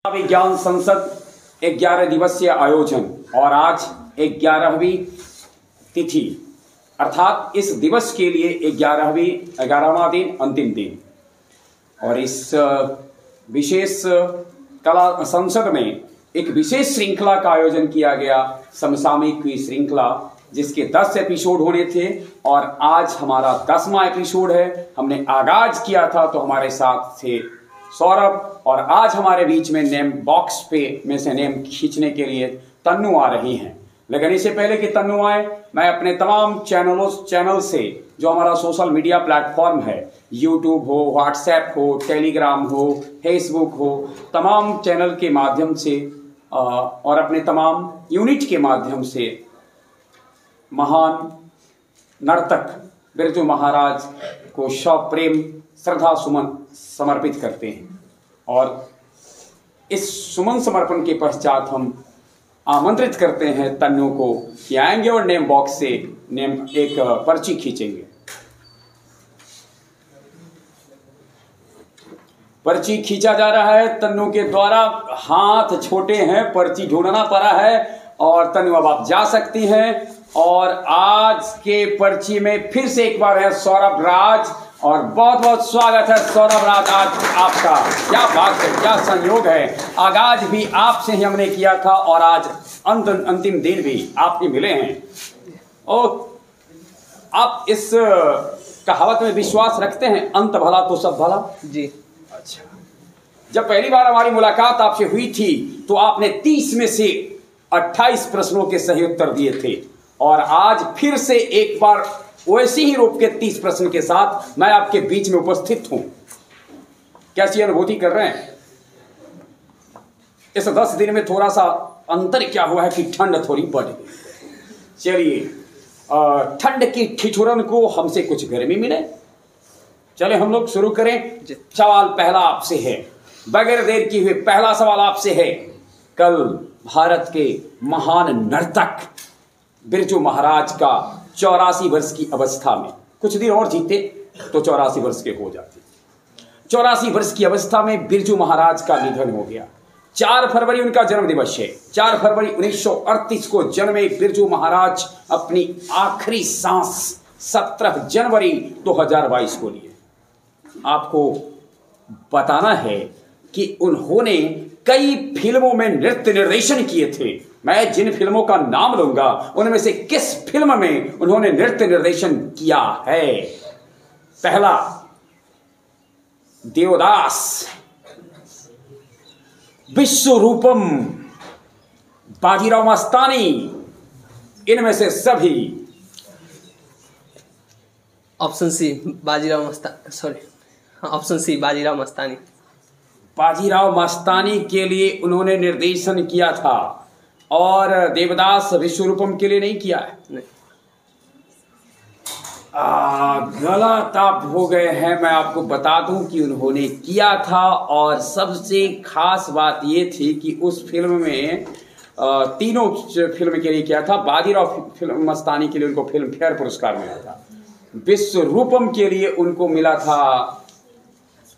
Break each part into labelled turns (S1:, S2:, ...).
S1: विज्ञान संसद 11 दिवसीय आयोजन और आज 11वीं तिथि अर्थात इस दिवस के लिए 11वां दिन अंतिम दिन और इस विशेष कला संसद में एक विशेष श्रृंखला का आयोजन किया गया, समसामयिक की श्रृंखला जिसके 10 एपिसोड होने थे और आज हमारा 10वां एपिसोड है। हमने आगाज किया था तो हमारे साथ थे सौरभ और आज हमारे बीच में नेम बॉक्स पे में से नेम खींचने के लिए तन्नू आ रही हैं। लेकिन इससे पहले कि तन्नू आए, मैं अपने तमाम चैनल से जो हमारा सोशल मीडिया प्लेटफॉर्म है, यूट्यूब हो, व्हाट्सएप हो, टेलीग्राम हो, फेसबुक हो, तमाम चैनल के माध्यम से और अपने तमाम यूनिट के माध्यम से महान नर्तक बिरजू महाराज को सप्रेम श्रद्धा सुमन समर्पित करते हैं। और इस सुमन समर्पण के पश्चात हम आमंत्रित करते हैं तन्नू को कि आएंगे और नेम बॉक्स से नेम एक पर्ची खींचेंगे। पर्ची खींचा जा रहा है तन्नू के द्वारा। हाथ छोटे हैं, पर्ची ढूंढना पड़ा है और तन्नू अब आप जा सकती हैं। और आज के पर्ची में फिर से एक बार है सौरभ राज और बहुत बहुत स्वागत है सौरभ राज आज आपका। क्या बात है, क्या संयोग है, आगाज भी आपसे ही हमने किया था और आज अंतिम दिन भी आप ही मिले हैं। और आप इस कहावत में विश्वास रखते हैं, अंत भला तो सब भला?
S2: जी।
S1: अच्छा, जब पहली बार हमारी मुलाकात आपसे हुई थी तो आपने 30 में से 28 प्रश्नों के सही उत्तर दिए थे और आज फिर से एक बार वैसे ही रूप के 30 प्रश्न के साथ मैं आपके बीच में उपस्थित हूं। कैसी अनुभूति कर रहे हैं? इस 10 दिन में थोड़ा सा अंतर क्या हुआ है कि ठंड थोड़ी बढ़ गई। चलिए, ठंड की ठिठुरन को हमसे कुछ गर्मी मिले। चले हम लोग शुरू करें। सवाल पहला आपसे है, बगैर देर किए हुए पहला सवाल आपसे है। कल भारत के महान नर्तक बिरजू महाराज का 84 वर्ष की अवस्था में, कुछ दिन और जीते तो 84 वर्ष के हो जाते। 84 वर्ष की अवस्था में बिरजू महाराज का निधन हो गया। 4 फरवरी उनका जन्म दिवस है। 4 फरवरी 1938 को जन्मे बिरजू महाराज अपनी आखिरी सांस 17 जनवरी 2022 को लिए। आपको बताना है कि उन्होंने कई फिल्मों में नृत्य निर्देशन किए थे। मैं जिन फिल्मों का नाम लूंगा उनमें से किस फिल्म में उन्होंने नृत्य निर्देशन किया है? पहला देवदास, विश्वरूपम, बाजीराव मस्तानी, इनमें से सभी।
S2: Option C Bajirao Mastani, sorry option C Bajirao Mastani.
S1: Bajirao Mastani के लिए उन्होंने निर्देशन किया था और देवदास विश्वरूपम के लिए नहीं किया है।
S2: नहीं।
S1: गलत आप हो गए हैं। मैं आपको बता दूं कि उन्होंने किया था और सबसे खास बात यह थी कि उस फिल्म में तीनों फिल्म के लिए किया था। बाजीराव फिल्म मस्तानी के लिए उनको फिल्म फेयर पुरस्कार मिला था, विश्वरूपम के लिए उनको मिला था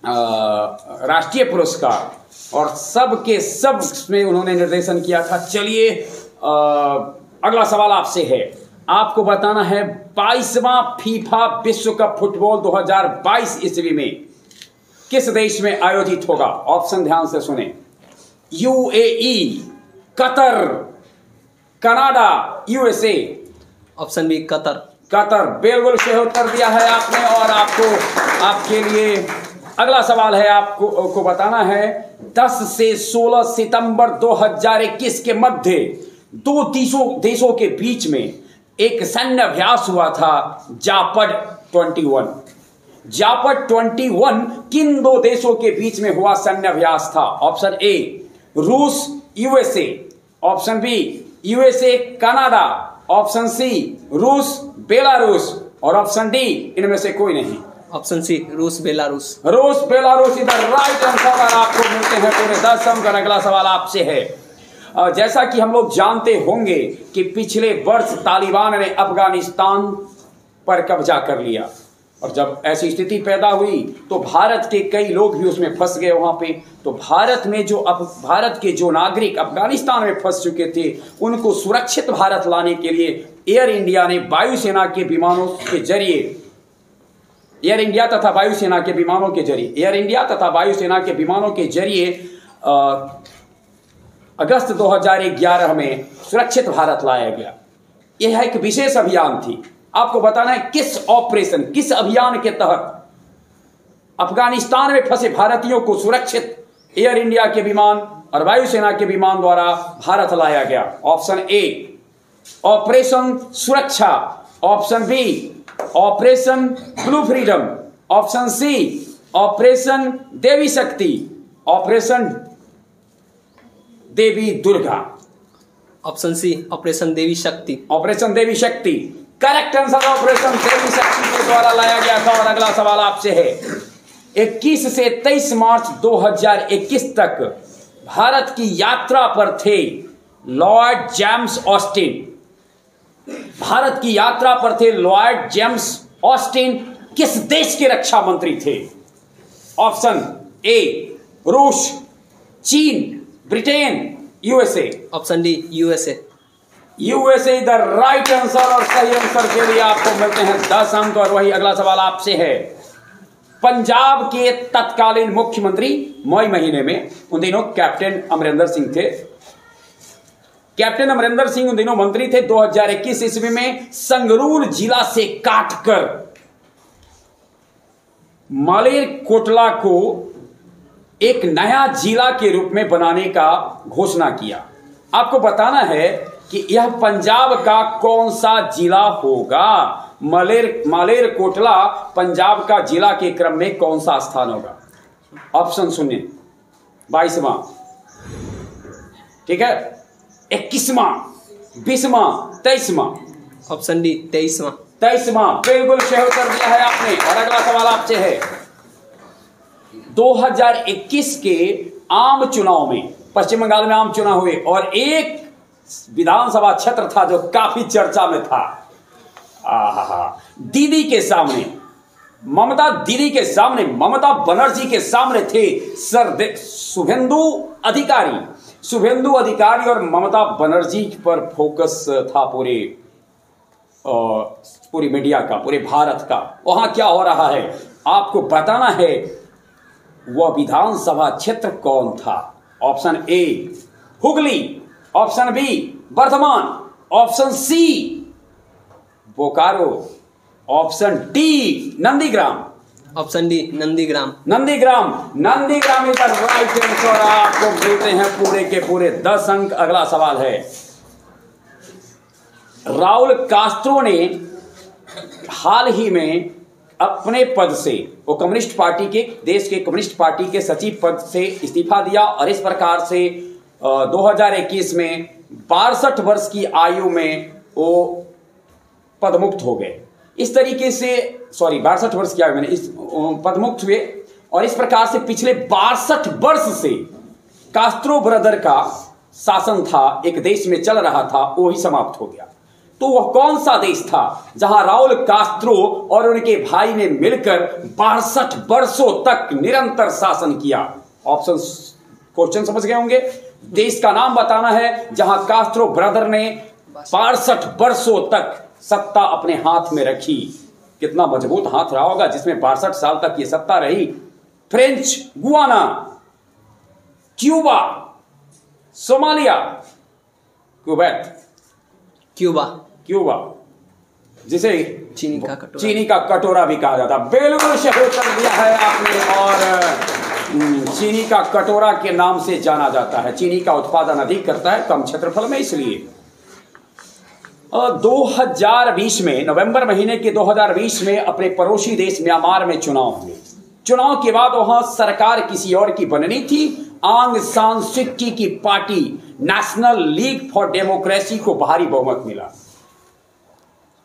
S1: राष्ट्रीय पुरस्कार और सब के सब में उन्होंने निर्देशन किया था। चलिए, अगला सवाल आपसे है। आपको बताना है 22वां फीफा विश्व कप फुटबॉल 2022 ईस्वी में किस देश में आयोजित होगा? ऑप्शन ध्यान से सुने। UAE, Qatar, Canada, USA.
S2: Option B Qatar.
S1: Qatar बिल्कुल सही उत्तर दिया है आपने। और आपके लिए अगला सवाल है। आपको बताना है 10 से 16 सितंबर 2021 के मध्य 2 देशों के बीच में एक सैन्य अभ्यास हुआ था, जापड 21। जापड 21 किन 2 देशों के बीच में हुआ सैन्य अभ्यास था? ऑप्शन ए रूस USA, option B USA Canada, option C रूस बेलारूस और ऑप्शन डी इनमें से कोई नहीं।
S2: ऑप्शन सी रूस बेलारूस।
S1: रूस बेलारूस इधर राइट आंसर। और आपको मिलते हैं पूरे 10 अंक। अगला सवाल आपसे है। जैसा कि हम लोग जानते होंगे कि पिछले वर्ष तालिबान ने अफगानिस्तान पर कब्जा कर लिया। और जब ऐसी स्थिति पैदा हुई तो भारत के कई लोग भी उसमें फंस गए वहां पे। तो भारत के जो नागरिक अफगानिस्तान में फंस चुके थे उनको सुरक्षित भारत लाने के लिए एयर इंडिया ने वायुसेना के विमानों के जरिए एयर इंडिया तथा वायुसेना के विमानों के जरिए अगस्त 2011 में सुरक्षित भारत लाया गया। यह एक विशेष अभियान थी। आपको बताना है किस अभियान के तहत अफगानिस्तान में फंसे भारतीयों को सुरक्षित एयर इंडिया के विमान और वायुसेना के विमान द्वारा भारत लाया गया। Option A operation Suraksha, option B operation blue freedom, option C operation Devi Shakti, operation Devi Durga.
S2: Option C operation Devi Shakti.
S1: Operation Devi शक्ति करेक्ट आंसर ऑपरेशन देवी शक्ति के द्वारा लाया गया था। और अगला सवाल आपसे है, 21 से 23 मार्च 2021 तक भारत की यात्रा पर थे लॉर्ड जेम्स ऑस्टिन। भारत की यात्रा पर थे लॉर्ड जेम्स ऑस्टिन किस देश के रक्षा मंत्री थे? ऑप्शन ए रूस, चीन, Britain, USA.
S2: Option D USA.
S1: USA the right answer और सही आंसर के लिए आपको मिलते हैं 10 अंक। और वही अगला सवाल आपसे है, पंजाब के तत्कालीन मुख्यमंत्री मई महीने में उन दिनों कैप्टन अमरिंदर सिंह थे। कैप्टन अमरिंदर सिंह उन दिनों मंत्री थे। 2021 ईस्वी में संगरूर जिला से काटकर मालेरकोटला को एक नया जिला के रूप में बनाने का घोषणा किया। आपको बताना है कि यह पंजाब का कौन सा जिला होगा। मालेरकोटला पंजाब का जिला के क्रम में कौन सा स्थान होगा? ऑप्शन सुनिए, 22वां, ठीक है, 21वां, 20वां, 23वां।
S2: Option D 23वां।
S1: 23वां बिल्कुल सही उत्तर दिया है आपने। और अगला सवाल आपसे है, 2021 के आम चुनाव में पश्चिम बंगाल में आम चुनाव हुए और एक विधानसभा क्षेत्र था जो काफी चर्चा में था। दीदी के सामने ममता बनर्जी के सामने थे शुभेंदु अधिकारी और ममता बनर्जी पर फोकस था पूरी मीडिया का, पूरे भारत का। वहां क्या हो रहा है आपको बताना है। वह विधानसभा क्षेत्र कौन था? Option A Hooghly, option B Vardhaman, option C Bokaro, option D Nandigram.
S2: Option D Nandigram.
S1: Nandigram is the right answer. आपको मिलते हैं पूरे के पूरे 10 अंक। अगला सवाल है, राउल कास्ट्रो ने हाल ही में अपने पद से, वो देश के कम्युनिस्ट पार्टी के सचिव पद से इस्तीफा दिया और इस प्रकार से 2021 में 62 वर्ष की आयु में वो पदमुक्त हो गए। इस तरीके से 62 वर्ष की आयु में पदमुक्त हुए और इस प्रकार से पिछले 62 वर्ष से कास्ट्रो ब्रदर का शासन था, एक देश में चल रहा था, वो ही समाप्त हो गया। तो वह कौन सा देश था जहां राउल कास्ट्रो और उनके भाई ने मिलकर 62 वर्षों तक निरंतर शासन किया? ऑप्शन, क्वेश्चन समझ गए होंगे। देश का नाम बताना है जहां कास्ट्रो ब्रदर ने 62 वर्षों तक सत्ता अपने हाथ में रखी। कितना मजबूत हाथ रहा होगा जिसमें 62 साल तक ये सत्ता रही। French Guiana, Cuba, Somalia, Kuwait, Cuba जिसे चीनी का कटोरा भी कहा जाता। बिल्कुल सही उत्तर दिया है आपने। और चीनी का कटोरा के नाम से जाना जाता है। चीनी का उत्पादन अधिक करता है कम क्षेत्रफल में, इसलिए 2020 में नवंबर महीने के 2020 में अपने पड़ोसी देश म्यांमार में चुनाव हुए। चुनाव के बाद वहां सरकार किसी और की बननी थी। आंग सान सू की party national league for democracy को भारी बहुमत मिला,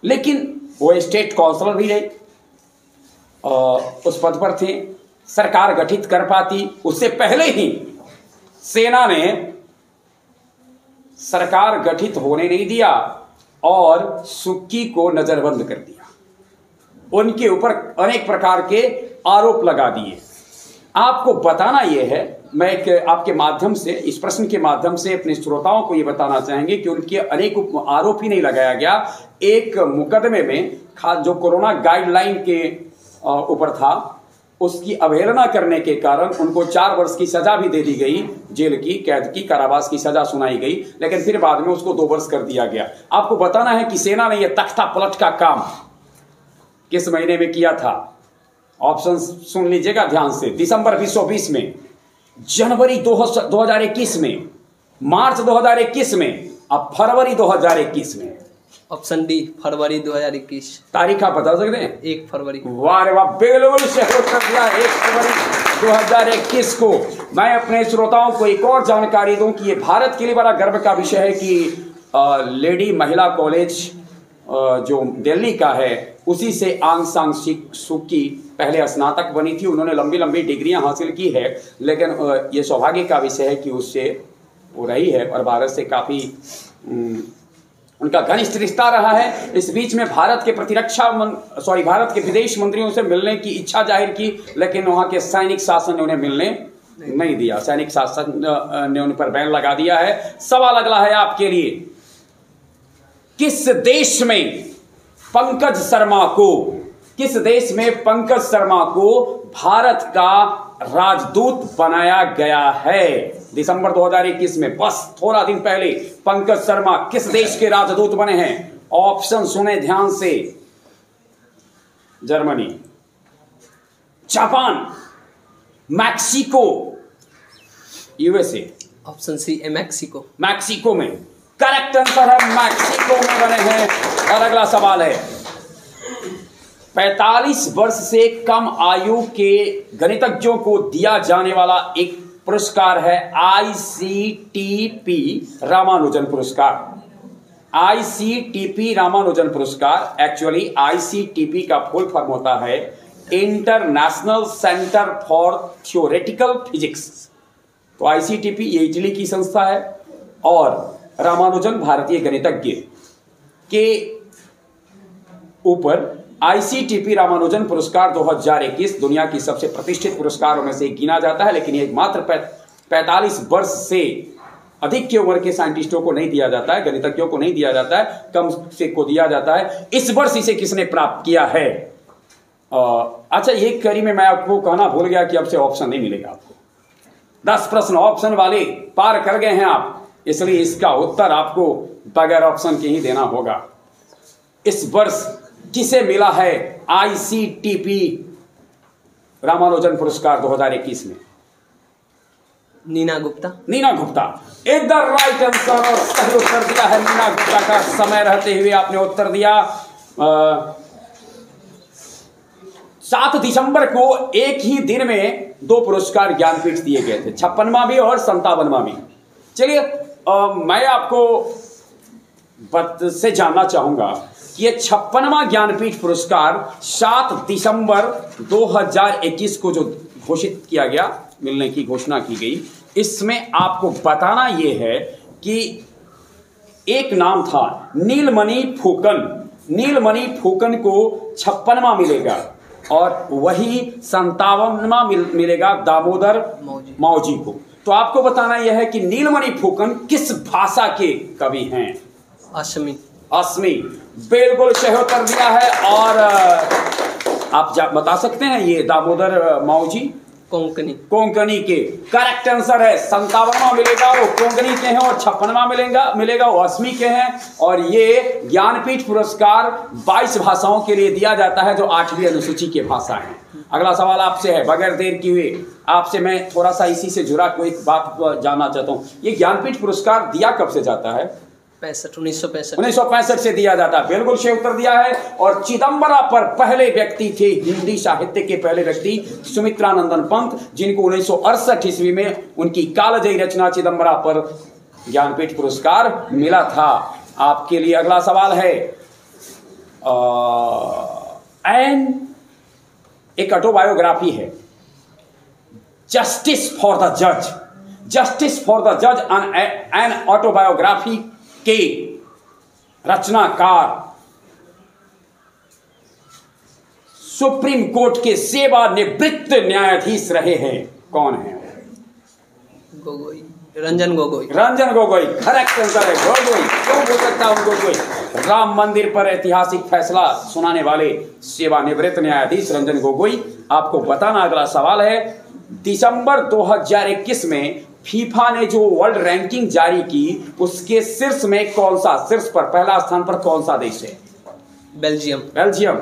S1: लेकिन वो स्टेट काउंसलर भी रहे, उस पद पर थे। सरकार गठित कर पाती उससे पहले ही सेना ने सरकार गठित होने नहीं दिया और सुक्की को नजरबंद कर दिया। उनके ऊपर अनेक प्रकार के आरोप लगा दिए। आपको बताना यह है, मैं आपके माध्यम से, इस प्रश्न के माध्यम से अपने श्रोताओं को यह बताना चाहेंगे कि उनके अनेक आरोप ही नहीं लगाया गया। एक मुकदमे में खास जो कोरोना गाइडलाइन के ऊपर था, उसकी अवहेलना करने के कारण उनको 4 वर्ष की सजा भी दे दी गई, जेल की, कैद की, कारावास की सजा सुनाई गई, लेकिन फिर बाद में उसको 2 वर्ष कर दिया गया। आपको बताना है कि सेना ने यह तख्ता पलट का काम किस महीने में किया था। ऑप्शन सुन लीजिएगा ध्यान से। दिसंबर 2020 में, जनवरी 2021 में, मार्च 2021 में, अब फरवरी 2021 में।
S2: ऑप्शन डी, फरवरी 2021।
S1: तारीख आप बता सकते हैं?
S2: 1 फरवरी।
S1: वाह रे वाह, बिल्कुल सही उत्तर दिया, 1 फरवरी 2021 को। मैं अपने श्रोताओं को एक और जानकारी दूं कि ये भारत के लिए बड़ा गर्व का विषय है कि लेडी महिला कॉलेज जो दिल्ली का है, उसी से आंग सांग सू की पहले स्नातक बनी थी। उन्होंने लंबी लंबी डिग्रियां हासिल की है, लेकिन ये सौभाग्य का विषय है कि उससे वो रही है और भारत से काफी उनका घनिष्ठ रिश्ता रहा है। इस बीच में भारत के भारत के विदेश मंत्रियों से मिलने की इच्छा जाहिर की, लेकिन वहां के सैनिक शासन ने उन्हें मिलने नहीं दिया। सैनिक शासन ने उन पर बैन लगा दिया है। सवाल अगला है आपके लिए, किस देश में पंकज शर्मा को भारत का राजदूत बनाया गया है? दिसंबर 2021 में, बस थोड़ा दिन पहले, पंकज शर्मा किस देश के राजदूत बने हैं? ऑप्शन सुने ध्यान से। Germany, Japan, Mexico, USA.
S2: Option C, Mexico.
S1: Mexico में करेक्ट आंसर है, मैक्सिको में बने हैं। और अगला सवाल है, 45 वर्ष से कम आयु के गणितज्ञों को दिया जाने वाला एक पुरस्कार है ICTP रामानुजन पुरस्कार। ICTP रामानुजन पुरस्कार, एक्चुअली ICTP का फुल फॉर्म होता है international centre for theoretical physics. तो ICTP ये इटली की संस्था है और रामानुजन भारतीय गणितज्ञ के ऊपर ICTP रामानुजन पुरस्कार 2021 दुनिया की सबसे प्रतिष्ठित पुरस्कारों में से गिना जाता है, लेकिन ये मात्र 45 वर्ष से अधिक की उम्र के साइंटिस्टों को नहीं दिया जाता है, गणितज्ञों को नहीं दिया जाता है, कम से को दिया जाता है। इस वर्ष इसे किसने प्राप्त किया है? अच्छा, ये कड़ी में मैं आपको कहना भूल गया कि अब से ऑप्शन नहीं मिलेगा आपको। 10 प्रश्न ऑप्शन वाले पार कर गए हैं आप, इसलिए इसका उत्तर आपको बगैर ऑप्शन के ही देना होगा। इस वर्ष किसे मिला है ICTP रामानुजन पुरस्कार 2021 में?
S2: Neena Gupta. Neena Gupta
S1: is the right answer और सही उत्तर दिया है नीना गुप्ता का। समय रहते हुए आपने उत्तर दिया। 7 दिसंबर को एक ही दिन में 2 पुरस्कार ज्ञानपीठ दिए गए थे, 56वां भी और 57वां भी। चलिए, मैं आपको से जानना चाहूंगा कि ये 56वां ज्ञानपीठ पुरस्कार 7 दिसंबर 2021 को जो घोषित किया गया, मिलने की घोषणा की गई, इसमें आपको बताना यह है कि एक नाम था नीलमणि फुकन। नीलमणि फुकन को 56वां मिलेगा और वही 57वां मिलेगा दामोदर मौजी को। तो आपको बताना यह है कि नीलमणि फुकन किस भाषा के कवि हैं? असमी। बिल्कुल सही उत्तर दिया है। और आप बता सकते हैं ये दामोदर मौजी कोंकणी के करेक्ट आंसर है। 57वां मिलेगा वो कोंकणी के हैं और 56वां मिलेगा वो असमी के हैं। और ये ज्ञानपीठ पुरस्कार 22 भाषाओं के लिए दिया जाता है जो 8वीं अनुसूची की भाषा है। अगला सवाल आपसे है, बगैर देर किए हुए आपसे मैं थोड़ा सा इसी से जुड़ा कोई बात जानना चाहता हूँ। ये ज्ञानपीठ पुरस्कार दिया कब से जाता है? 1965 से दिया जाता है। बिल्कुल सही उत्तर दिया है। और चिदम्बरा पर पहले व्यक्ति थे, हिंदी साहित्य के पहले व्यक्ति सुमित्रानंदन पंत, जिनको 1968 ईस्वी में उनकी कालजयी रचना चिदम्बरा पर ज्ञानपीठ पुरस्कार मिला था। आपके लिए अगला सवाल है, एक ऑटोबायोग्राफी है, जस्टिस फॉर द जज एन ऑटोबायोग्राफी के रचनाकार सुप्रीम कोर्ट के सेवानिवृत्त न्यायाधीश रहे हैं? कौन है?
S2: गोगोई, रंजन गोगोई।
S1: रंजन गोगोई करेक्ट आंसर है। गोगोई क्यों बोल सकता हूं गोगोई? राम मंदिर पर ऐतिहासिक फैसला सुनाने वाले सेवानिवृत्त न्यायाधीश रंजन गोगोई। आपको बताना, अगला सवाल है, दिसंबर 2021 में फीफा ने जो वर्ल्ड रैंकिंग जारी की उसके शीर्ष में कौन सा, शीर्ष पर पहला स्थान पर कौन सा देश है?
S2: बेल्जियम।
S1: बेल्जियम।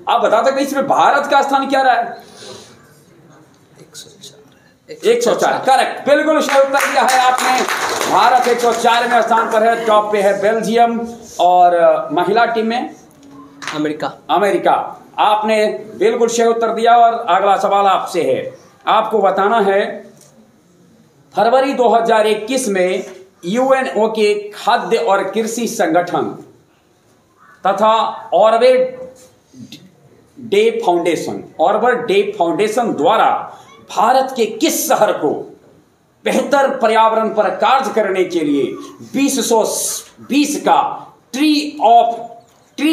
S1: आप बता सकते इसमें भारत का स्थान क्या रहा है? 104 करेक्ट, बिल्कुल सही उत्तर दिया है आपने। भारत 104वें स्थान पर है, टॉप पे है बेल्जियम। और महिला टीम में
S2: अमेरिका।
S1: अमेरिका। आपने बिल्कुल सही उत्तर दिया। और अगला सवाल आपसे है, आपको बताना है, फरवरी 2021 में यूएनओ के खाद्य और कृषि संगठन तथा ऑर्बिट डे फाउंडेशन द्वारा भारत के किस शहर को बेहतर पर्यावरण पर कार्य करने के लिए 2020 का ट्री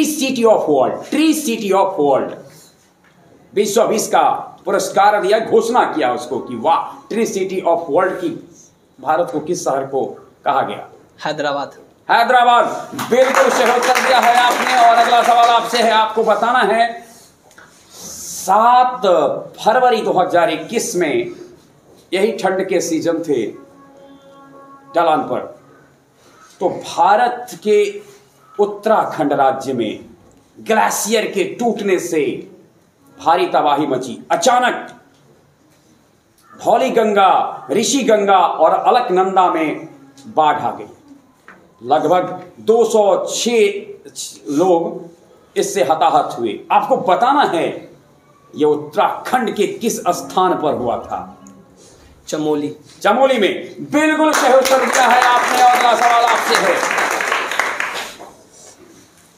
S1: सिटी ऑफ वर्ल्ड 2020 का पुरस्कार दिया, घोषणा किया उसको कि वाह, ट्री सिटी ऑफ वर्ल्ड की भारत को किस शहर को कहा गया?
S2: हैदराबाद।
S1: बिल्कुल सही उत्तर दिया है आपने। और अगला सवाल आपसे है, आपको बताना है, 7 फरवरी 2021 में, यही ठंड के सीजन थे ढलान पर, तो भारत के उत्तराखंड राज्य में ग्लेशियर के टूटने से भारी तबाही मची। अचानक धौली गंगा, ऋषि गंगा और अलकनंदा में बाढ़ आ गई। लगभग 206 लोग इससे हताहत हुए। आपको बताना है यह उत्तराखंड के किस स्थान पर हुआ था? चमोली में। बिल्कुल सही उत्तर दिया है आपने। और अगला सवाल आपसे है,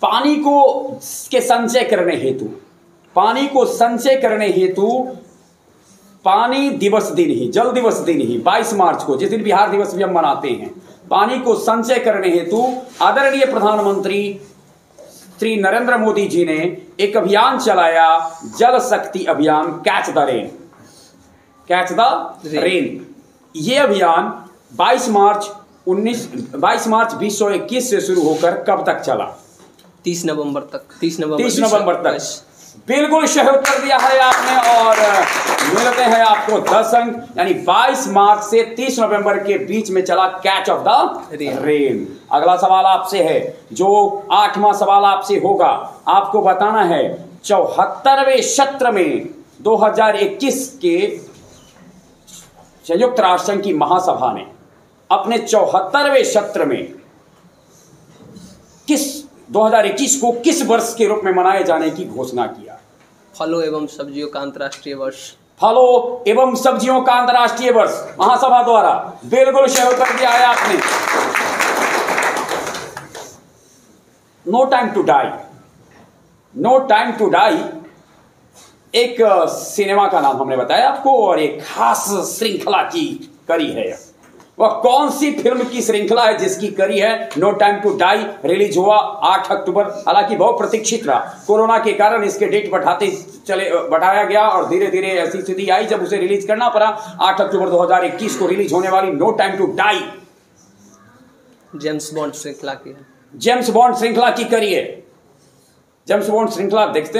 S1: पानी के संचय करने हेतु पानी दिवस दिन ही, जल दिवस दिन ही 22 मार्च को, जिस दिन बिहार दिवस भी हम मनाते हैं, पानी को संचय करने हेतु आदरणीय प्रधानमंत्री श्री नरेंद्र मोदी जी ने एक अभियान चलाया, जल शक्ति अभियान, कैच द रेन। ये अभियान 22 मार्च 2021 से शुरू होकर कब तक चला?
S2: 30 नवंबर तक।
S1: बिल्कुल सही उत्तर दिया है आपने। और मिलते हैं आपको 10 अंक, यानी 22 मार्च से 30 नवंबर के बीच में चला कैच ऑफ द रेन। अगला सवाल आपसे है, जो 8वां सवाल आपसे होगा, आपको बताना है, 74वें सत्र में 2021 के संयुक्त राष्ट्र संघ की महासभा ने अपने 74वें सत्र में 2021 को किस वर्ष के रूप में मनाए जाने की घोषणा किया?
S2: फलों एवं सब्जियों का अंतर्राष्ट्रीय वर्ष महासभा द्वारा। बिल्कुल सही उत्तर दिया है आपने। नो टाइम टू डाई एक सिनेमा का नाम हमने बताया आपको, और एक खास श्रृंखला की कड़ी है। वह कौन सी फिल्म की श्रृंखला है जिसकी कड़ी है no time to die? Release हुआ 8 अक्टूबर। हालांकि बहुत प्रतीक्षित रहा, कोरोना के कारण इसके डेट बढ़ाया गया और धीरे धीरे ऐसी स्थिति आई जब उसे रिलीज करना पड़ा। 8 अक्टूबर 2021 को रिलीज होने वाली no time to die James Bond
S1: श्रृंखला की कड़ी है। जेम्स बॉन्ड श्रृंखला देखते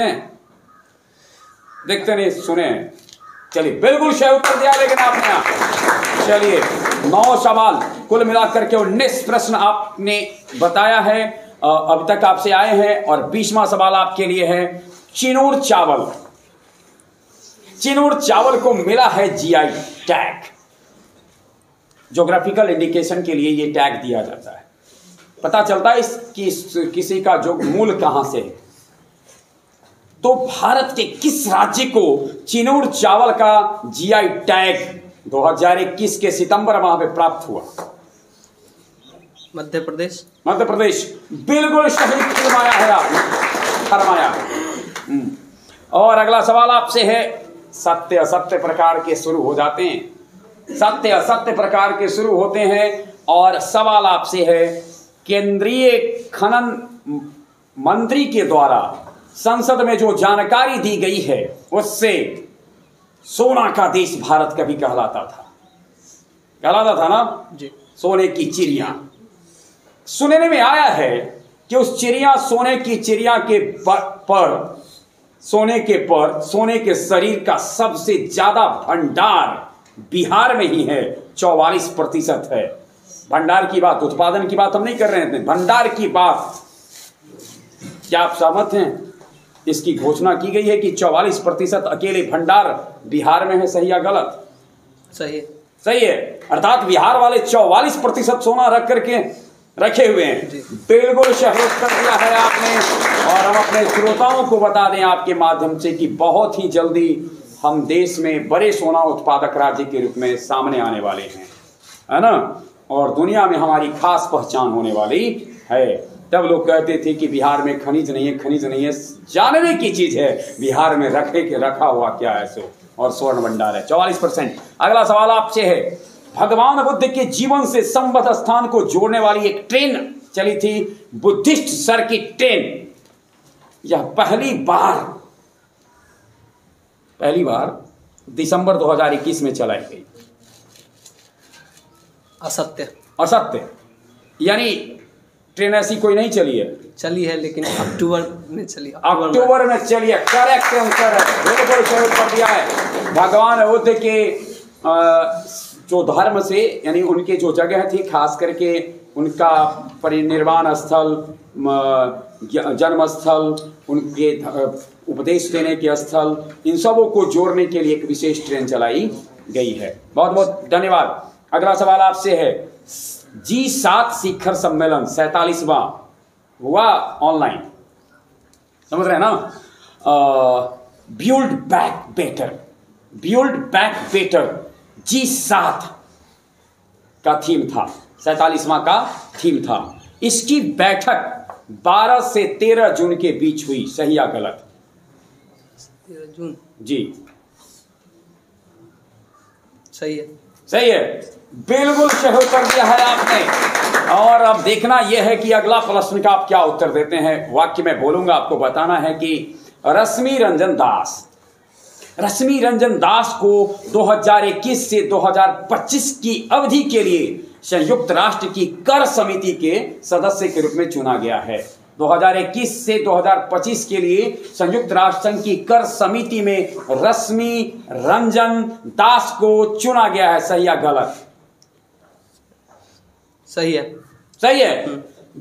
S1: नहीं, सुने? चलिए, बिल्कुल सही उत्तर दिया लेकिन आपने। चलिए, 9 सवाल कुल मिलाकर के 19 प्रश्न आपने बताया है, अभी तक आपसे आए हैं। और 20वां सवाल आपके लिए है, चिनूर चावल को मिला है जीआई टैग। ज्योग्राफिकल इंडिकेशन के लिए ये टैग दिया जाता है, पता चलता है किसी का जो मूल कहां से है। तो भारत के किस राज्य को चिनूर चावल का जीआई टैग 2021 के सितंबर माह में प्राप्त हुआ?
S2: मध्य प्रदेश।
S1: बिल्कुल सही फरमाया। और अगला सवाल आपसे है, सत्य असत्य प्रकार के शुरू हो जाते हैं। और सवाल आपसे है, केंद्रीय खनन मंत्री के द्वारा
S2: संसद में जो जानकारी दी गई है उससे सोना का देश भारत कभी कहलाता था ना
S3: जी।
S2: सोने की चिड़िया। सुनने में आया है कि उस चिड़िया, सोने की चिड़िया के सोने के शरीर का सबसे ज्यादा भंडार बिहार में ही है, 44% है। भंडार की बात, उत्पादन की बात हम नहीं कर रहे हैं, भंडार की बात। क्या आप सहमत हैं? इसकी घोषणा की गई है कि 44% अकेले भंडार बिहार में है। सही या गलत?
S3: सही है।
S2: सही है। अर्थात बिहार वाले 44% सोना रखे हुए हैं। बिल्कुल सहयोग कर दिया है आपने। और हम अपने श्रोताओं को बता दें आपके माध्यम से कि बहुत ही जल्दी हम देश में बड़े सोना उत्पादक राज्य के रूप में सामने आने वाले हैं, है ना। और दुनिया में हमारी खास पहचान होने वाली है। तब लोग कहते थे कि बिहार में खनिज नहीं है, खनिज नहीं है। जानने की चीज है बिहार में रखा हुआ क्या है सो, और स्वर्ण भंडार है 44%। अगला सवाल आपसे है, भगवान बुद्ध के जीवन से संबद्ध स्थान को जोड़ने वाली एक ट्रेन चली थी, बुद्धिस्ट सर्किट ट्रेन। यह पहली बार दिसंबर 2021 में चलाई गई। असत्य, यानी ट्रेन ऐसी कोई नहीं चली है,
S3: लेकिन अक्टूबर में चली है।
S2: करेक्ट आंसर है, बिल्कुल सही कर दिया है। भगवान बुद्ध के जो धर्म से, यानी उनके जो जगह थी, खास करके उनका परिनिर्वाण स्थल, जन्म स्थल, उनके उपदेश देने के स्थल, इन सबों को जोड़ने के लिए एक विशेष ट्रेन चलाई गई है। बहुत बहुत धन्यवाद। अगला सवाल आपसे है, G7 शिखर सम्मेलन 47वां हुआ ऑनलाइन, समझ रहे हैं ना। बिल्ड बैक बेटर G7 का थीम था, 47वां का थीम था। इसकी बैठक 12 से 13 जून के बीच हुई। सही या गलत?
S3: 13 जून
S2: जी,
S3: सही है।
S2: बिल्कुल सही उत्तर दिया है आपने। और अब देखना यह है कि अगला प्रश्न का आप क्या उत्तर देते हैं। वाक्य में बोलूंगा, आपको बताना है कि रश्मि रंजन दास को 2021 से 2025 की अवधि के लिए संयुक्त राष्ट्र की कर समिति के सदस्य के रूप में चुना गया है। 2021 से 2025 के लिए संयुक्त राष्ट्र संघ की कर समिति में रश्मि रंजन दास को चुना गया है। सही या गलत?
S3: सही है।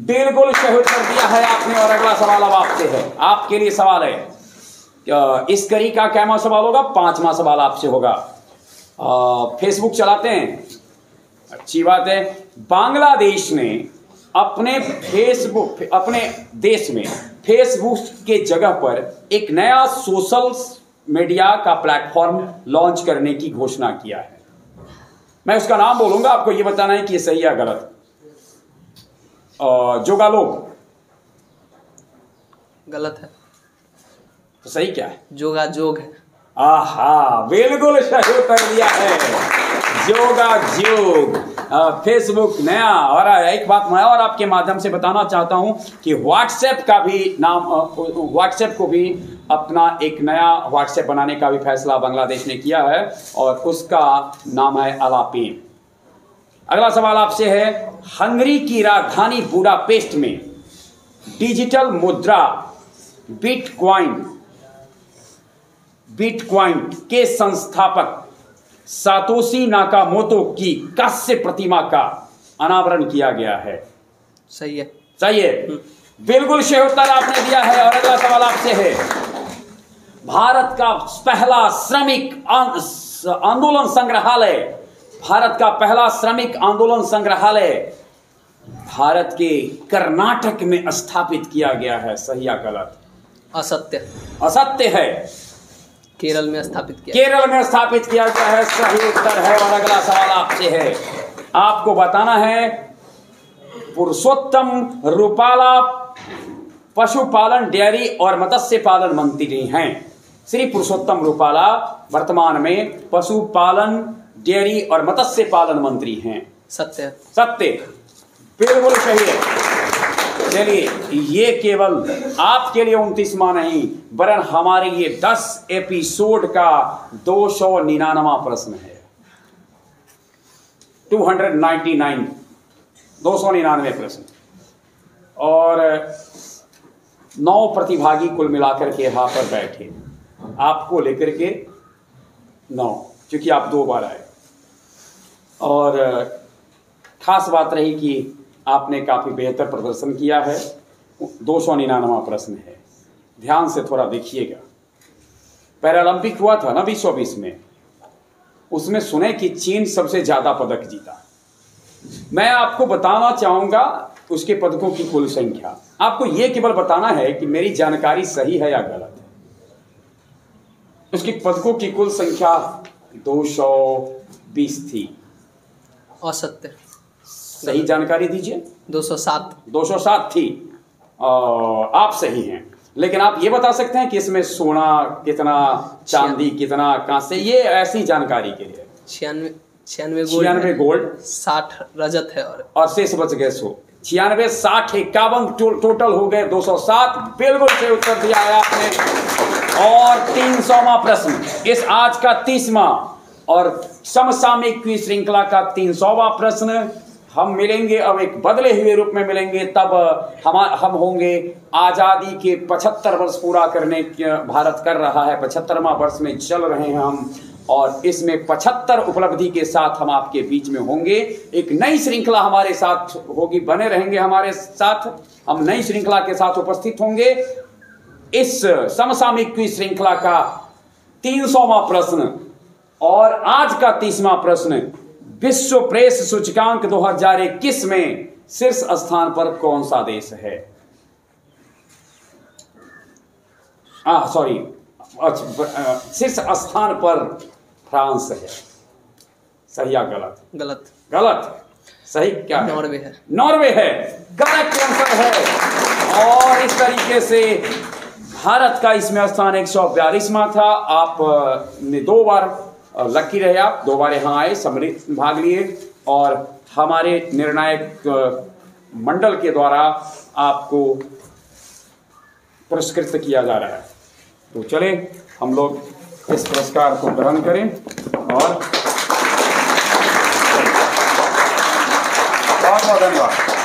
S2: बिल्कुल सही उत्तर दिया है आपने। और अगला सवाल अब आपसे है, आपके लिए सवाल है। इस कड़ी का कैमा सवाल होगा? 5वां सवाल आपसे होगा। फेसबुक चलाते हैं? अच्छी बात है। बांग्लादेश ने अपने देश में फेसबुक के जगह पर एक नया सोशल मीडिया का प्लेटफॉर्म लॉन्च करने की घोषणा किया है। मैं उसका नाम बोलूंगा, आपको यह बताना है कि यह सही या गलत। जोगालोग।
S3: गलत है।
S2: तो सही क्या है?
S3: जोगाजोग है।
S2: आहा, बिल्कुल सही उत्तर दिया है, जोगाजोग। फेसबुक नया। और एक बात मैं और आपके माध्यम से बताना चाहता हूं कि व्हाट्सएप का भी नाम, व्हाट्सएप को भी अपना एक नया व्हाट्सएप बनाने का भी फैसला बांग्लादेश ने किया है, और उसका नाम है अलापीन। अगला सवाल आपसे है, हंगरी की राजधानी बुडापेस्ट में डिजिटल मुद्रा बिटकॉइन के संस्थापक सातोशी नाकामोतो की कांस्य प्रतिमा का अनावरण किया गया है।
S3: सही है।
S2: बिल्कुल सही उत्तर आपने दिया है। और अगला सवाल आपसे है, भारत का पहला श्रमिक आंदोलन संग्रहालय भारत के कर्नाटक में स्थापित किया गया है। सही या गलत? असत्य है।
S3: केरल में स्थापित
S2: किया गया है। सही उत्तर है। और अगला सवाल आपसे है, आपको बताना है, पुरुषोत्तम रूपाला पशुपालन, डेयरी और मत्स्य पालन मंत्री हैं। श्री पुरुषोत्तम रूपाला वर्तमान में पशुपालन, डेयरी और मत्स्य पालन मंत्री हैं।
S3: सत्य।
S2: बिल्कुल सही है। चलिए, ये केवल आपके लिए 29वां नहीं, वरन हमारे ये 10 एपिसोड का 299वां प्रश्न है। 299 299 प्रश्न, और 9 प्रतिभागी कुल मिलाकर के यहाँ पर बैठे, आपको लेकर के 9, क्योंकि आप 2 बार आए। और खास बात रही कि आपने काफ़ी बेहतर प्रदर्शन किया है। 299वां प्रश्न है, ध्यान से थोड़ा देखिएगा। पैरालंपिक हुआ था ना 2020 में, उसमें सुने कि चीन सबसे ज़्यादा पदक जीता। मैं आपको बताना चाहूँगा उसके पदकों की कुल संख्या। आपको ये केवल बताना है कि मेरी जानकारी सही है या गलत है। उसके पदकों की कुल संख्या 220 थी।
S3: असत्य।
S2: सही जानकारी दीजिए।
S3: 207
S2: थी। आप सही हैं, लेकिन आप ये बता सकते हैं कि इसमें सोना कितना, चांदी कितना, कांसे, ये ऐसी जानकारी के लिए।
S3: 96
S2: गोल्ड,
S3: 60 रजत है,
S2: और शेष बच गए 100। 96, 60, 51 टोटल हो गए 207। बिल्कुल सही उत्तर दिया है आपने। और 300वां प्रश्न, इस आज का 30वां और समसामयिक की श्रृंखला का 300वां प्रश्न। हम मिलेंगे अब एक बदले हुए रूप में मिलेंगे, तब हम होंगे आज़ादी के 75 वर्ष पूरा करने, भारत कर रहा है 75वां वर्ष में चल रहे हैं हम, और इसमें 75 उपलब्धि के साथ हम आपके बीच में होंगे। एक नई श्रृंखला हमारे साथ होगी, बने रहेंगे हमारे साथ, हम नई श्रृंखला के साथ उपस्थित होंगे। इस समसामयिक की श्रृंखला का 300वां प्रश्न और आज का 30वां प्रश्न, विश्व प्रेस सूचकांक 2021 में शीर्ष स्थान पर कौन सा देश है? शीर्ष स्थान पर फ्रांस है। सही या गलत?
S3: गलत।
S2: गलत। सही क्या है?
S3: नॉर्वे है।
S2: नॉर्वे है, करेक्ट आंसर है। और इस तरीके से भारत का इसमें स्थान 142वां था। आप ने 2 बार लकी रहे, आप 2 बार यहाँ आए, सम्मिलित भाग लिए, और हमारे निर्णायक मंडल के द्वारा आपको पुरस्कृत किया जा रहा है। तो चले हम लोग इस पुरस्कार को ग्रहण करें, और बहुत बहुत धन्यवाद।